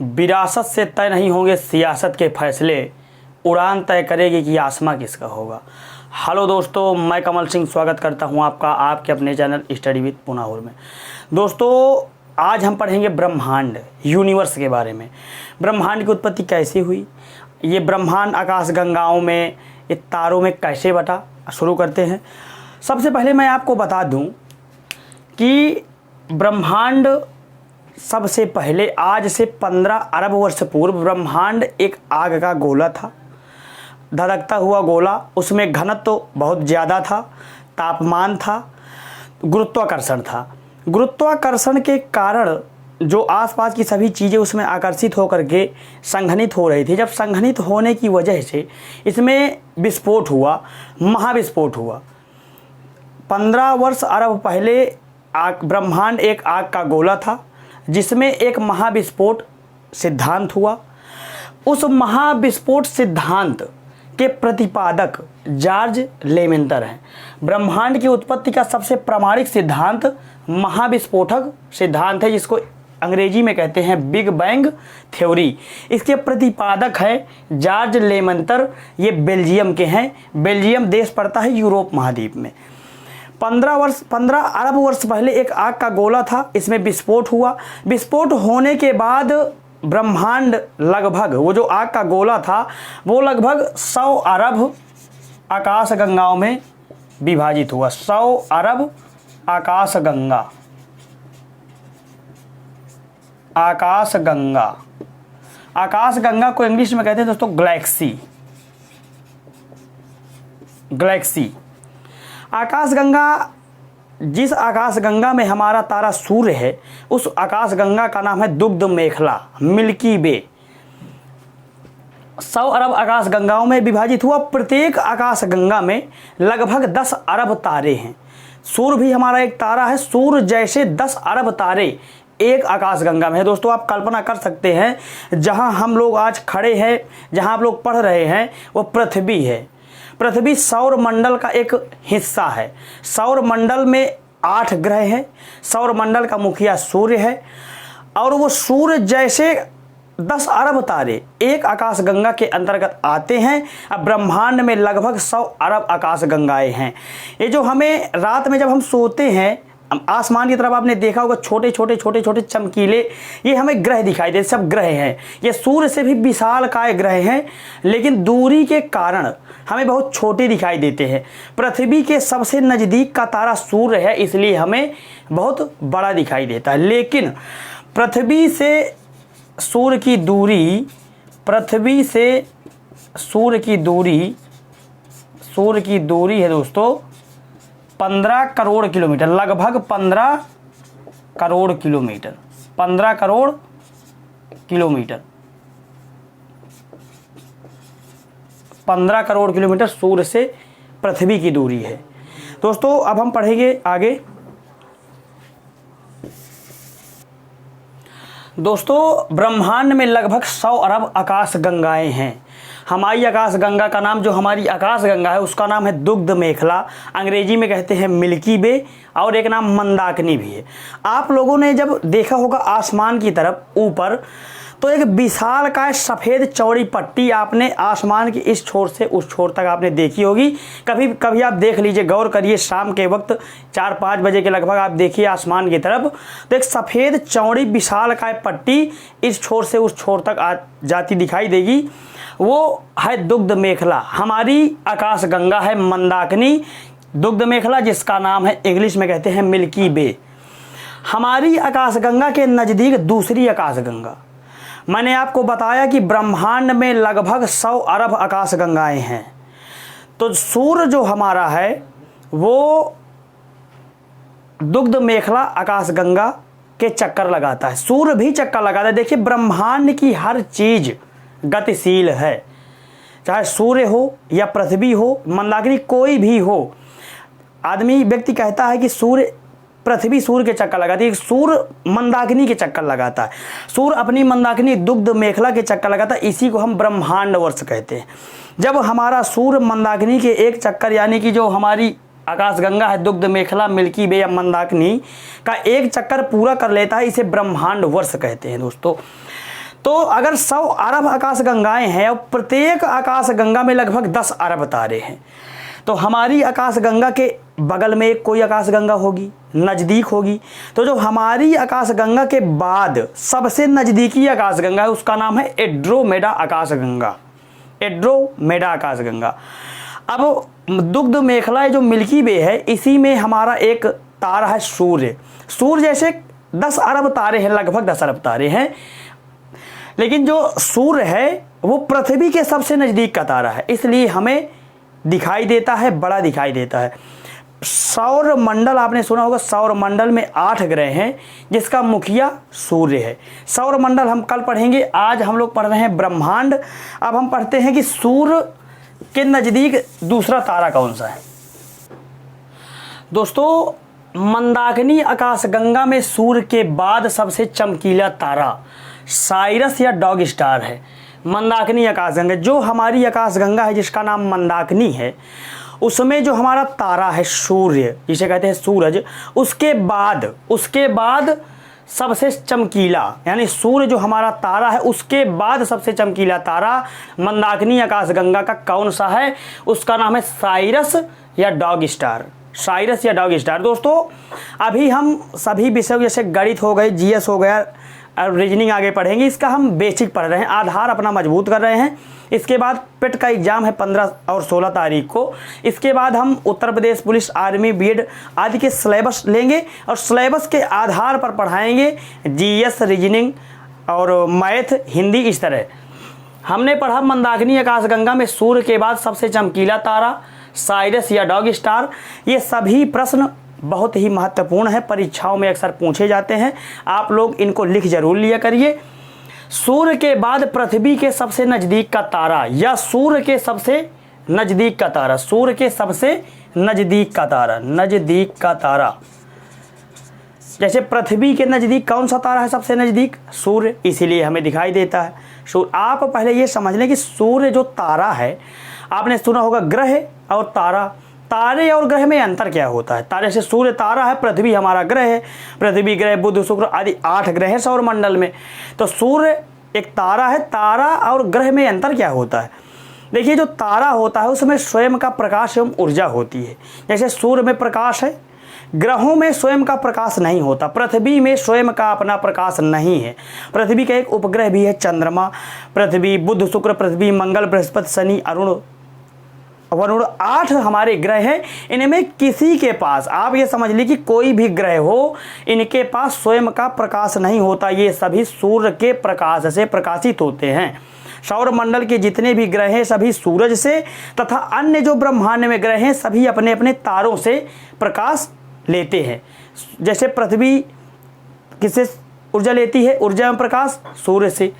विरासत से तय नहीं होंगे सियासत के फैसले, उड़ान तय करेगी कि आसमां किसका होगा। हेलो दोस्तों, मैं कमल सिंह स्वागत करता हूं आपका आपके अपने चैनल स्टडी विद पुनाहुर में। दोस्तों, आज हम पढ़ेंगे ब्रह्मांड, यूनिवर्स के बारे में। ब्रह्मांड की उत्पत्ति कैसे हुई, ये ब्रह्मांड आकाश गंगाओं में, ये तारों में कैसे बटा। शुरू करते हैं। सबसे पहले मैं आपको बता दूं कि ब्रह्मांड सबसे पहले आज से 15 अरब वर्ष पूर्व ब्रह्मांड एक आग का गोला था, धधकता हुआ गोला। उसमें घनत्व तो बहुत ज़्यादा था, तापमान था, गुरुत्वाकर्षण था। गुरुत्वाकर्षण के कारण जो आसपास की सभी चीज़ें उसमें आकर्षित होकर के संघनित हो रही थी। जब संघनित होने की वजह से इसमें विस्फोट हुआ, महाविस्फोट हुआ। 15 वर्ष अरब पहले ब्रह्मांड एक आग का गोला था जिसमें एक महाविस्फोट सिद्धांत हुआ। उस महाविस्फोट सिद्धांत के प्रतिपादक जॉर्ज लेमेंतर हैं। ब्रह्मांड की उत्पत्ति का सबसे प्रामाणिक सिद्धांत महाविस्फोटक सिद्धांत है, जिसको अंग्रेजी में कहते हैं बिग बैंग थ्योरी। इसके प्रतिपादक हैं जॉर्ज लेमेंतर। ये बेल्जियम के हैं। बेल्जियम देश पड़ता है यूरोप महाद्वीप में। 15 अरब वर्ष पहले एक आग का गोला था, इसमें विस्फोट हुआ। विस्फोट होने के बाद ब्रह्मांड लगभग, वो जो आग का गोला था वो लगभग 100 अरब आकाश गंगाओं में विभाजित हुआ। 100 अरब आकाश गंगा, आकाश गंगा। आकाश गंगा को इंग्लिश में कहते हैं दोस्तों गैलेक्सी। गैलेक्सी आकाश गंगा, जिस आकाश गंगा में हमारा तारा सूर्य है, उस आकाश गंगा का नाम है दुग्ध मेखला, मिल्की वे। 100 अरब आकाश गंगाओं में विभाजित हुआ। प्रत्येक आकाश गंगा में लगभग 10 अरब तारे हैं। सूर्य भी हमारा एक तारा है। सूर्य जैसे 10 अरब तारे एक आकाश गंगा में है। दोस्तों, आप कल्पना कर सकते हैं जहां हम लोग आज खड़े हैं, जहां आप लोग पढ़ रहे हैं, वो पृथ्वी है। पृथ्वी सौर मंडल का एक हिस्सा है। सौर मंडल में 8 ग्रह हैं। सौर मंडल का मुखिया सूर्य है और वो सूर्य जैसे 10 अरब तारे एक आकाश गंगा के अंतर्गत आते हैं। अब ब्रह्मांड में लगभग 100 अरब आकाश गंगाएं हैं। ये जो हमें रात में जब हम सोते हैं, आसमान की तरफ आपने देखा होगा छोटे छोटे चमकीले, ये हमें ग्रह दिखाई देते, सब ग्रह हैं। ये सूर्य से भी विशालकाय ग्रह हैं, लेकिन दूरी के कारण हमें बहुत छोटे दिखाई देते हैं। पृथ्वी के सबसे नज़दीक का तारा सूर्य है, इसलिए हमें बहुत बड़ा दिखाई देता है। लेकिन पृथ्वी से सूर्य की दूरी, पृथ्वी से सूर्य की दूरी है दोस्तों 15 करोड़ किलोमीटर, लगभग 15 crore kilometre. 15 crore kilometre, 15 crore kilometre सूर्य से पृथ्वी की दूरी है। दोस्तों, अब हम पढ़ेंगे आगे। दोस्तों, ब्रह्मांड में लगभग 100 अरब आकाश गंगाएं हैं। हमारी आकाश गंगा का नाम, जो हमारी आकाश गंगा है उसका नाम है दुग्ध मेखला, अंग्रेजी में कहते हैं मिल्की वे, और एक नाम मंदाकिनी भी है। आप लोगों ने जब देखा होगा आसमान की तरफ ऊपर, तो एक विशालकाय सफ़ेद चौड़ी पट्टी आपने आसमान की इस छोर से उस छोर तक आपने देखी होगी। कभी कभी आप देख लीजिए, गौर करिए, शाम के वक्त 4-5 बजे के लगभग आप देखिए आसमान की तरफ, तो एक सफ़ेद चौड़ी विशालकाय पट्टी इस छोर से उस छोर तक आ जाती दिखाई देगी। वो है दुग्ध मेखला। हमारी आकाश गंगा है मंदाकिनी दुग्ध मेखला, जिसका नाम है इंग्लिश में कहते हैं मिल्की वे। हमारी आकाश गंगा के नज़दीक दूसरी आकाश गंगा, मैंने आपको बताया कि ब्रह्मांड में लगभग 100 अरब आकाश गंगाएं हैं। तो सूर्य जो हमारा है वो दुग्ध मेखला आकाश गंगा के चक्कर लगाता है। सूर्य भी चक्कर लगाता है। देखिए, ब्रह्मांड की हर चीज़ गतिशील है, चाहे सूर्य हो या पृथ्वी हो, मंदाकिनी कोई भी हो। आदमी व्यक्ति कहता है कि पृथ्वी सूर्य के चक्कर लगाती है, सूर्य मंदाकिनी के चक्कर लगाता है। सूर्य अपनी मंदाकिनी दुग्ध मेखला के चक्कर लगाता है। इसी को हम ब्रह्मांड वर्ष कहते हैं। जब हमारा सूर्य मंदाकिनी के एक चक्कर, यानी कि जो हमारी आकाशगंगा है दुग्ध मेखला, मिल्की वे या मंदाकिनी का एक चक्कर पूरा कर लेता है, इसे ब्रह्मांड वर्ष कहते हैं दोस्तों। तो अगर 100 अरब आकाशगंगाएं हैं और प्रत्येक आकाशगंगा में लगभग 10 अरब तारे हैं, तो हमारी आकाशगंगा के बगल में एक कोई आकाशगंगा होगी, नज़दीक होगी। तो जो हमारी आकाशगंगा के बाद सबसे नज़दीकी आकाशगंगा है उसका नाम है एंड्रोमेडा आकाशगंगा, एंड्रोमेडा आकाशगंगा। अब दुग्ध मेखला जो मिल्की वे है, इसी में हमारा एक तारा है सूर्य। सूर्य जैसे 10 अरब तारे हैं, लगभग 10 अरब तारे हैं, लेकिन जो सूर्य है वो पृथ्वी के सबसे नज़दीक का तारा है, इसलिए हमें दिखाई देता है, बड़ा दिखाई देता है। सौर मंडल आपने सुना होगा, सौर मंडल में 8 ग्रह हैं जिसका मुखिया सूर्य है। सौर मंडल हम कल पढ़ेंगे, आज हम लोग पढ़ रहे हैं ब्रह्मांड। अब हम पढ़ते हैं कि सूर्य के नज़दीक दूसरा तारा कौन सा है। दोस्तों, मंदाकिनी आकाशगंगा में सूर्य के बाद सबसे चमकीला तारा साइरस या डॉग स्टार है। मंदाकिनी आकाशगंगा, जो हमारी आकाशगंगा है जिसका नाम मंदाकिनी है, उसमें जो हमारा तारा है सूर्य, जिसे कहते हैं सूरज, उसके बाद सबसे चमकीला, यानी सूर्य जो हमारा तारा है उसके बाद सबसे चमकीला तारा मंदाकिनी आकाशगंगा का कौन सा है, उसका नाम है साइरस या डॉग स्टार, साइरस या डॉग स्टार। दोस्तों, अभी हम सभी विषय जैसे गणित हो गए, जीएस हो गया और रीजनिंग आगे पढ़ेंगे, इसका हम बेसिक पढ़ रहे हैं, आधार अपना मजबूत कर रहे हैं। इसके बाद पेट का एग्जाम है 15 और 16 तारीख को। इसके बाद हम Uttar Pradesh police, army, BEd आदि के सिलेबस लेंगे और सिलेबस के आधार पर पढ़ाएंगे जीएस, रीजनिंग और मैथ, हिंदी। इस तरह हमने पढ़ा मंदाकिनी आकाशगंगा में सूर्य के बाद सबसे चमकीला तारा साइरस या डॉग स्टार। ये सभी प्रश्न बहुत ही महत्वपूर्ण है, परीक्षाओं में अक्सर पूछे जाते हैं, आप लोग इनको लिख जरूर लिया करिए। सूर्य के बाद पृथ्वी के सबसे नज़दीक का तारा या सूर्य के सबसे नज़दीक का तारा, सूर्य के सबसे नज़दीक का तारा, नज़दीक का तारा, जैसे पृथ्वी के नज़दीक कौन सा तारा है सबसे नज़दीक? सूर्य, इसीलिए हमें दिखाई देता है सूर्य। आप पहले ये समझ लें कि सूर्य जो तारा है, आपने सुना होगा ग्रह और तारा, तारे और ग्रह में अंतर क्या होता है? तारे से सूर्य तारा है, पृथ्वी हमारा ग्रह है, पृथ्वी, ग्रह, बुध, शुक्र आदि 8 ग्रह हैं सौरमंडल में। तो सूर्य एक तारा है, तारा और ग्रह में अंतर क्या होता है? देखिए, जो तारा होता है उसमें स्वयं का प्रकाश एवं ऊर्जा होती है। जैसे सूर्य में प्रकाश है, ग्रहों में स्वयं का प्रकाश नहीं होता, पृथ्वी में स्वयं का अपना प्रकाश नहीं है। पृथ्वी का एक उपग्रह भी है चंद्रमा, पृथ्वी, बुध, शुक्र, पृथ्वी, मंगल, बृहस्पति, शनि, अरुण, वरुण, 8 हमारे ग्रह हैं। इनमें किसी के पास, आप ये समझ लीजिए कि कोई भी ग्रह हो, इनके पास स्वयं का प्रकाश नहीं होता, ये सभी सूर्य के प्रकाश से प्रकाशित होते हैं। सौरमंडल के जितने भी ग्रह हैं सभी सूरज से तथा अन्य जो ब्रह्मांड में ग्रह हैं सभी अपने अपने तारों से प्रकाश लेते हैं। जैसे पृथ्वी किससे ऊर्जा लेती है? ऊर्जा एवं प्रकाश सूर्य से।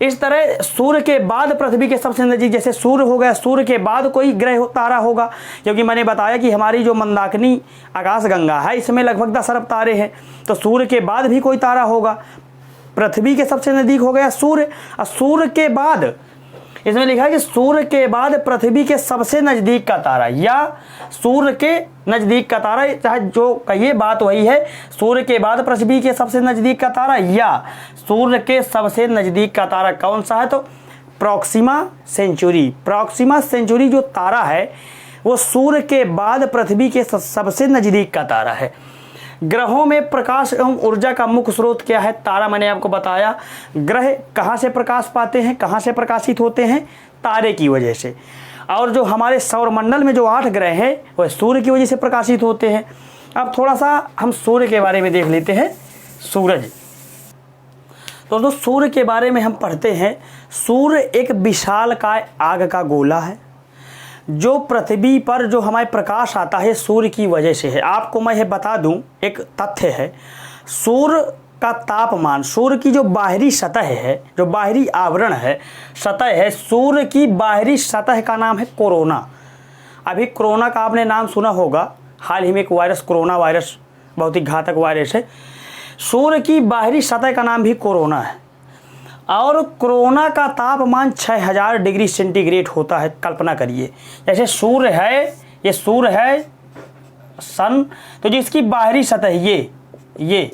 इस तरह सूर्य के बाद पृथ्वी के सबसे नज़दीक जैसे सूर्य हो गया, सूर्य के बाद कोई ग्रह तारा होगा, क्योंकि मैंने बताया कि हमारी जो मंदाकिनी आकाशगंगा है इसमें लगभग 10 अरब तारे हैं, तो सूर्य के बाद भी कोई तारा होगा। पृथ्वी के सबसे नज़दीक हो गया सूर्य, और सूर्य के बाद इसमें लिखा है कि सूर्य के बाद पृथ्वी के सबसे नज़दीक का तारा या सूर्य के नज़दीक का तारा, चाहे जो कहिए बात वही है, सूर्य के बाद पृथ्वी के सबसे नज़दीक का तारा या सूर्य के सबसे नज़दीक का तारा कौन सा है? तो प्रॉक्सिमा सेंचुरी, प्रॉक्सिमा सेंचुरी जो तारा है वो सूर्य के बाद पृथ्वी के सबसे नज़दीक का तारा है। ग्रहों में प्रकाश एवं ऊर्जा का मुख्य स्रोत क्या है? तारा, मैंने आपको बताया। ग्रह कहाँ से प्रकाश पाते हैं, कहाँ से प्रकाशित होते हैं? तारे की वजह से। और जो हमारे सौरमंडल में जो 8 ग्रह हैं वह सूर्य की वजह से प्रकाशित होते हैं। अब थोड़ा सा हम सूर्य के बारे में देख लेते हैं। सूरज, दोस्तों सूर्य के बारे में हम पढ़ते हैं, सूर्य एक विशालकाय आग का गोला है जो पृथ्वी पर जो हमारे प्रकाश आता है सूर्य की वजह से है। आपको मैं ये बता दूं, एक तथ्य है, सूर्य का तापमान, सूर्य की जो बाहरी सतह है, जो बाहरी आवरण है, सतह है, सूर्य की बाहरी सतह का नाम है कोरोना। अभी कोरोना का आपने नाम सुना होगा, हाल ही में एक वायरस, कोरोना वायरस, बहुत ही घातक वायरस है। सूर्य की बाहरी सतह का नाम भी कोरोना है और कोरोना का तापमान 6000 डिग्री सेंटीग्रेड होता है। कल्पना करिए, जैसे सूर्य है, ये सूर्य है सन, तो जिसकी बाहरी सतह ये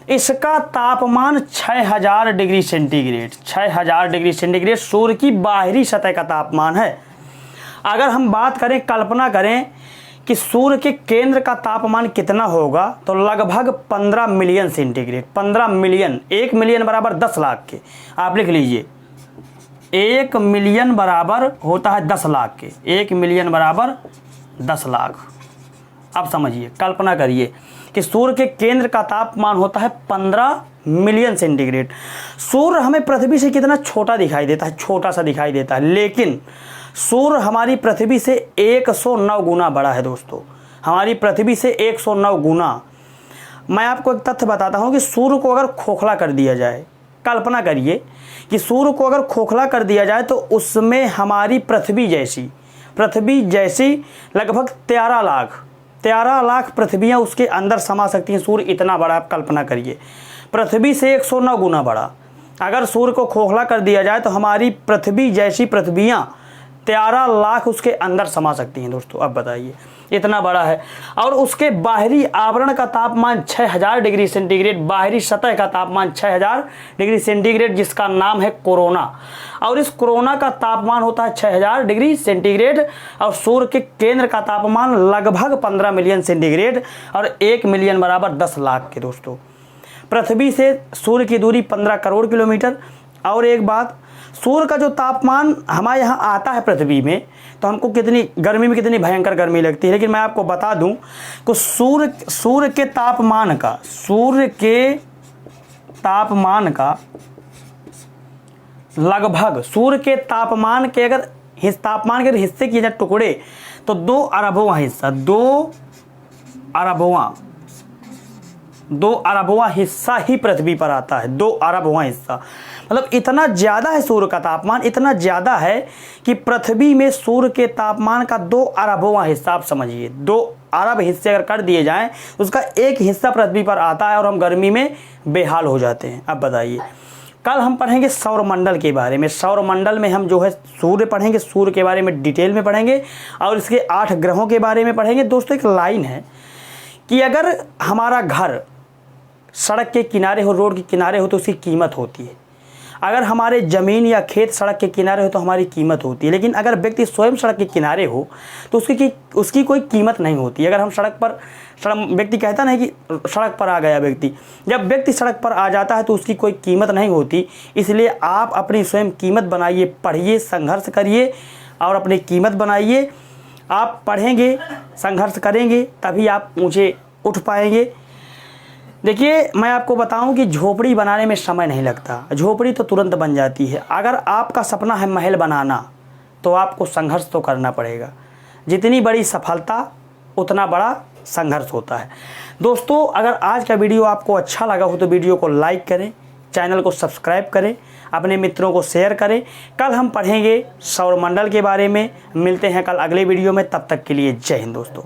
इसका तापमान 6000 डिग्री सेंटीग्रेड, 6000 डिग्री सेंटीग्रेड सूर्य की बाहरी सतह का तापमान है। अगर हम बात करें, कल्पना करें कि सूर्य के केंद्र का तापमान कितना होगा, तो लगभग 15 मिलियन सेंटीग्रेड। 15 मिलियन, 1 मिलियन बराबर 10 लाख के, आप लिख लीजिए। 1 मिलियन बराबर होता है 10 लाख के, 1 मिलियन बराबर 10 लाख। अब समझिए, कल्पना करिए कि सूर्य के केंद्र का तापमान होता है 15 मिलियन सेंटीग्रेड। सूर्य हमें पृथ्वी से कितना छोटा दिखाई देता है, छोटा सा दिखाई देता है, लेकिन सूर्य हमारी पृथ्वी से 109 गुना बड़ा है दोस्तों, हमारी पृथ्वी से 109 गुना। मैं आपको एक तथ्य बताता हूं कि सूर्य को अगर खोखला कर दिया जाए, कल्पना करिए कि सूर्य को अगर खोखला कर दिया जाए तो उसमें हमारी पृथ्वी जैसी लगभग 13 लाख पृथ्वियाँ उसके अंदर समा सकती हैं। सूर्य इतना बड़ा, आप कल्पना करिए, पृथ्वी से 109 गुना बड़ा। अगर सूर्य को खोखला कर दिया जाए तो हमारी पृथ्वी जैसी पृथ्वियाँ 13 लाख उसके अंदर समा सकती हैं दोस्तों। अब बताइए, इतना बड़ा है। और उसके बाहरी आवरण का तापमान 6000 डिग्री सेंटीग्रेड, बाहरी सतह का तापमान 6000 डिग्री सेंटीग्रेड, जिसका नाम है कोरोना। और इस कोरोना का तापमान होता है 6000 डिग्री सेंटीग्रेड। और सूर्य के केंद्र का तापमान लगभग 15 मिलियन सेंटीग्रेड, और 1 मिलियन बराबर 10 लाख के दोस्तों। पृथ्वी से सूर्य की दूरी 15 करोड़ किलोमीटर। और एक बात, सूर्य का जो तापमान हमारे यहाँ आता है पृथ्वी में, तो हमको कितनी गर्मी में कितनी भयंकर गर्मी लगती है, लेकिन मैं आपको बता दूं कि सूर्य के तापमान का लगभग, सूर्य के तापमान के अगर हिस्से किए जाए टुकड़े, तो 2 अरबवां हिस्सा ही पृथ्वी पर आता है। 2 अरबवां हिस्सा, मतलब इतना ज़्यादा है सूर्य का तापमान, इतना ज़्यादा है कि पृथ्वी में सूर्य के तापमान का 2 अरबवां हिस्सा, आप समझिए 2 अरब हिस्से अगर कर दिए जाएं, उसका एक हिस्सा पृथ्वी पर आता है और हम गर्मी में बेहाल हो जाते हैं। अब बताइए, कल हम पढ़ेंगे सौरमंडल के बारे में। सौरमंडल में हम जो है सूर्य पढ़ेंगे, सूर्य के बारे में डिटेल में पढ़ेंगे, और इसके 8 ग्रहों के बारे में पढ़ेंगे। दोस्तों, एक लाइन है कि अगर हमारा घर सड़क के किनारे हो, रोड के किनारे हो, तो उसकी कीमत होती है। अगर हमारे ज़मीन या खेत सड़क के किनारे हो तो हमारी कीमत होती है। लेकिन अगर व्यक्ति स्वयं सड़क के किनारे हो तो उसकी कोई कीमत नहीं होती। अगर हम व्यक्ति कहता नहीं कि सड़क पर आ गया व्यक्ति, जब व्यक्ति सड़क पर आ जाता है तो उसकी कोई कीमत नहीं होती। इसलिए आप अपनी स्वयं कीमत बनाइए, पढ़िए, संघर्ष करिए और अपनी कीमत बनाइए। आप पढ़ेंगे, संघर्ष करेंगे, तभी आप ऊँचे उठ पाएंगे। देखिए, मैं आपको बताऊं कि झोपड़ी बनाने में समय नहीं लगता, झोपड़ी तो तुरंत बन जाती है। अगर आपका सपना है महल बनाना, तो आपको संघर्ष तो करना पड़ेगा। जितनी बड़ी सफलता उतना बड़ा संघर्ष होता है। दोस्तों, अगर आज का वीडियो आपको अच्छा लगा हो तो वीडियो को लाइक करें, चैनल को सब्सक्राइब करें, अपने मित्रों को शेयर करें। कल हम पढ़ेंगे सौरमंडल के बारे में। मिलते हैं कल अगले वीडियो में, तब तक के लिए जय हिंद दोस्तों।